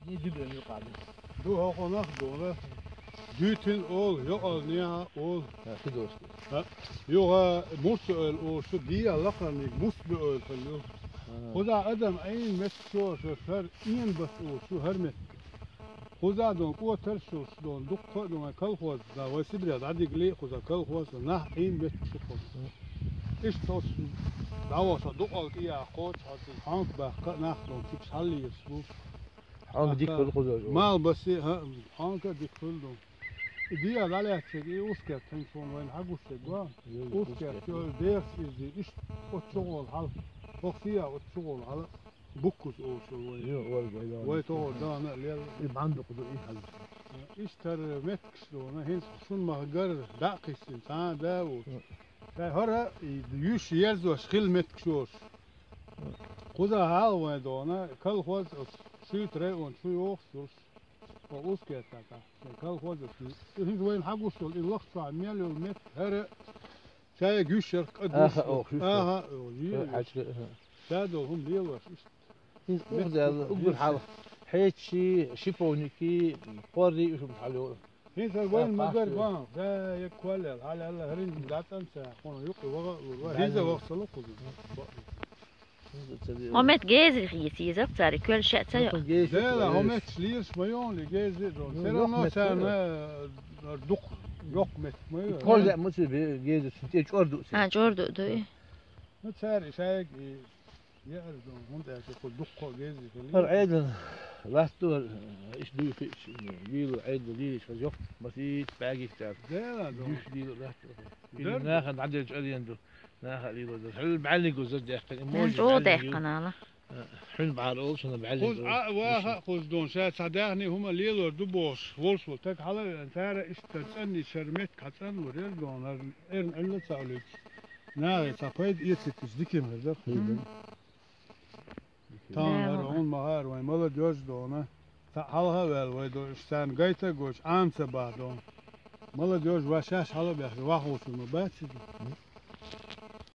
Ne dübün yok abi. Du hokonak doğru. Dütün ol, yok ol niye ol. Ha şu dost. Yok ha mus öl o şu diye lakani mus bir öl falan. Huza adam ayın met şu her in bas o şu her met. Huza don ko ter şu don duk don kal hoz da ve sibri da digli huza kal hoz nah ayın met şu hoz. İş tos davasa duk al ya koç hasil hank bah nah don tik halli bu. Hangi dik kol kozuyor? Mal bası ha hanka dik kol don. Diye galak çeki usker tension ve hagustek var. Usker şöyle ders izdi iş o çoğul hal. Oksiya o çoğul hal. Bukus o şu ve. Yok var böyle. Ve to da ne lel. İban da kudu iyi hal. İşter metkş ona hens şun mahgar da kıssın ta da o. Şey hara yüş yerzo şil metkş o. Kuza hal ve dona kal hoz şu tre on şu yok şu. O usker ta. Kal hoz şu. Hiç وين حقوسل الوقت عمال المت هرق شاي جوشر قدوس اها حاجة شادو هم ليوش أقول حال حيت شيفونيكي قاري وشو بحاله هيك وين ما قال بان ذا يكوال على هلا هرين داتن ساخون يقي وغا هيزا وصلوا Ahmet gezi xiyisi zaptari köl şatsa ya. لا همت شليش مايون اللي جايز دون سيرنا سنة دق yok metmiyor. كل ده مش بيجي سنتي جوردو. Ha jordu do. متساري شايك يأردون هم ده يقول دق جايز. هر عيد راستو إيش دوي في ديلو عيد ديلش فجوف بسيط باقي كتاب. لا دون. دوش ديلو راستو. ناخد عدد جاريان دو. ناخد ديلو ده. حل بعلق وزج يحتاج موج. جو ده قناة. حل بعرقول شنو بعلق. خذ واه خذ دون ساعة صدقني هم ليلو دبوش ورسول تك حلا انتار استني شرمت كاتن ورير دون ارن الا سالك. نعم سافيد يتسكش ديكم هذا. تانر اون مهار وين مالا جوج دونه. حالها ول ويدو استان جايتا جوش عام سبا دون. مالا جوج واشاش حالا بيحكي واحد وشو مباشر.